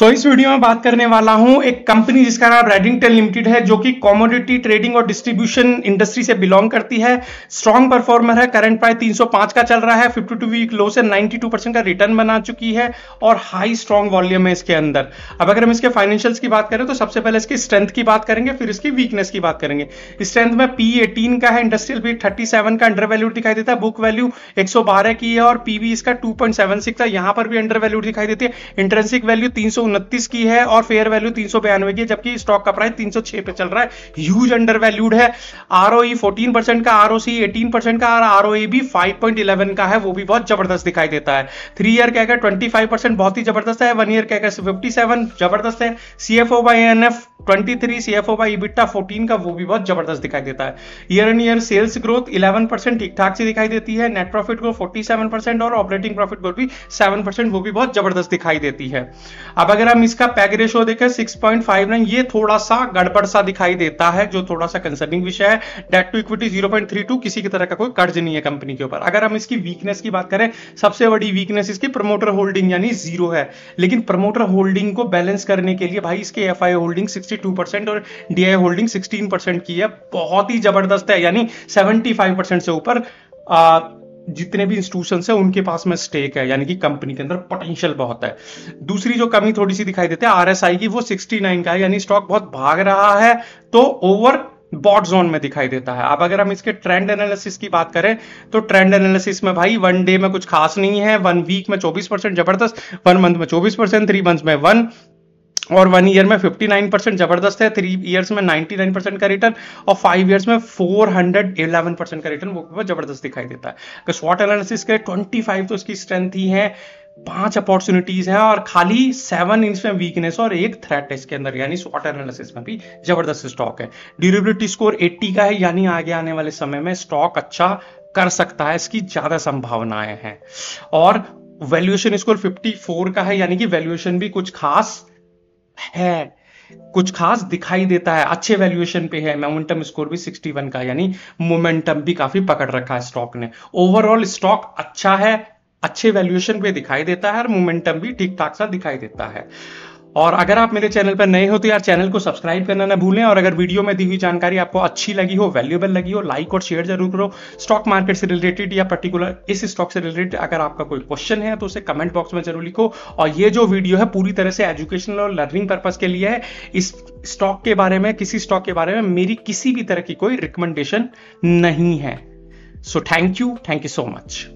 इस वीडियो में बात करने वाला हूं एक कंपनी जिसका नाम रेडिंगटन लिमिटेड है, जो कि कमोडिटी ट्रेडिंग और डिस्ट्रीब्यूशन इंडस्ट्री से बिलोंग करती है। स्ट्रॉन्ग परफॉर्मर है, करंट प्राइस 305 का चल रहा है, 52 वीक लो से 92% का रिटर्न बना चुकी है और हाई स्ट्रॉन्ग वॉल्यूम है इसके अंदर। अब अगर हम इसके फाइनेंशियल्स की बात करें तो सबसे पहले इसकी स्ट्रेंथ की बात करेंगे, फिर इसकी वीकनेस की बात करेंगे। स्ट्रेंथ में P18 का है, इंडस्ट्रियल P 37 का अंडर वैल्यूड दिखाई देता है, बुक वैल्यू 112 की है और पीवी इसका 2.76 है, यहां पर भी अंडर वैल्यूड दिखाई देती है। इंट्रिंसिक वैल्यू 329 की है और फेयर वैल्यू 392 की है, जबकि स्टॉक का प्राइस 306 पे चल रहा है। ह्यूज अंडर वैल्यूड है। आरओई 14% का, आरओसी 18% का और आरओई भी 5.11 का है, वो भी बहुत जबरदस्त दिखाई देता है। 3 ईयर का 25% बहुत ही जबरदस्त है। 1 ईयर का 57 जबरदस्त है। CFO by NF 23, CFO by EBITDA 14 का, वो भी बहुत जबरदस्त दिखाई देता है। Year and year sales growth 11% ठीक ठाक से दिखाई देती है। नेट प्रॉफिट ग्रोथ 47% और ऑपरेटिंग प्रॉफिट ग्रोथ भी 7%, वो भी बहुत जबरदस्त दिखाई देती है। अब अगर हम इसका पैग रेशो देखें 6.59, ये थोड़ा सा गड़बड़ सा दिखाई देता है, जो थोड़ा सा कंसर्निंग विषय है। डेट टू इक्विटी 0.32, किसी की तरह का कोई कर्ज नहीं है कंपनी के ऊपर। अगर हम इसकी वीकनेस की बात करें, सबसे बड़ी वीकनेस इसकी प्रमोटर होल्डिंग यानी 0 है। लेकिन प्रमोटर होल्डिंग को बैलेंस करने के लिए भाई इसके एफआई होल्डिंग 62% और डीआई होल्डिंग 16% की है, बहुत ही जबरदस्त है। यानी 75% से ऊपर जितने भी इंस्टीट्यूशंस है उनके पास में स्टेक है, यानी कि कंपनी के अंदर पोटेंशियल बहुत है। दूसरी जो कमी थोड़ी सी दिखाई देती है आरएसआई की, वो 69 का है, यानी स्टॉक बहुत भाग रहा है तो ओवर बॉट जोन में दिखाई देता है। अब अगर हम इसके ट्रेंड एनालिसिस की बात करें तो ट्रेंड एनालिसिस में भाई 1 डे में कुछ खास नहीं है। 1 वीक में 24% जबरदस्त, 1 मंथ में 24%, 3 मंथ में 1 और 1 ईयर में 59% जबरदस्त है। 3 इयर्स में 99% का रिटर्न और 5 इयर्स में 411% का रिटर्न, वो बहुत जबरदस्त दिखाई देता है। अगर स्वॉट एनालिसिस के 25 तो इसकी स्ट्रेंथ ही है, 5 अपॉर्चुनिटीज हैं और खाली 7 इंच में वीकनेस और 1 थ्रेट है इसके अंदर, यानी स्वॉट एनालिसिस में भी जबरदस्त स्टॉक है। ड्यूरेबिलिटी स्कोर 80 का है, यानी आगे आने वाले समय में स्टॉक अच्छा कर सकता है, इसकी ज्यादा संभावनाएं हैं। और वैल्यूएशन स्कोर 54 का है, यानी कि वैल्यूएशन भी कुछ खास है, कुछ खास दिखाई देता है, अच्छे वैल्यूएशन पे है। मोमेंटम स्कोर भी 61 का, यानी मोमेंटम भी काफी पकड़ रखा है स्टॉक ने। ओवरऑल स्टॉक अच्छा है, अच्छे वैल्यूएशन पे दिखाई देता है और मोमेंटम भी ठीक ठाक सा दिखाई देता है। और अगर आप मेरे चैनल पर नए हो तो यार चैनल को सब्सक्राइब करना ना भूलें, और अगर वीडियो में दी हुई जानकारी आपको अच्छी लगी हो, वैल्यूएबल लगी हो, लाइक और शेयर जरूर करो। स्टॉक मार्केट से रिलेटेड या पर्टिकुलर इस स्टॉक से रिलेटेड अगर आपका कोई क्वेश्चन है तो उसे कमेंट बॉक्स में जरूर लिखो। और ये जो वीडियो है पूरी तरह से एजुकेशनल और लर्निंग पर्पज के लिए है। इस स्टॉक के बारे में, किसी स्टॉक के बारे में मेरी किसी भी तरह की कोई रिकमेंडेशन नहीं है। So thank you so much.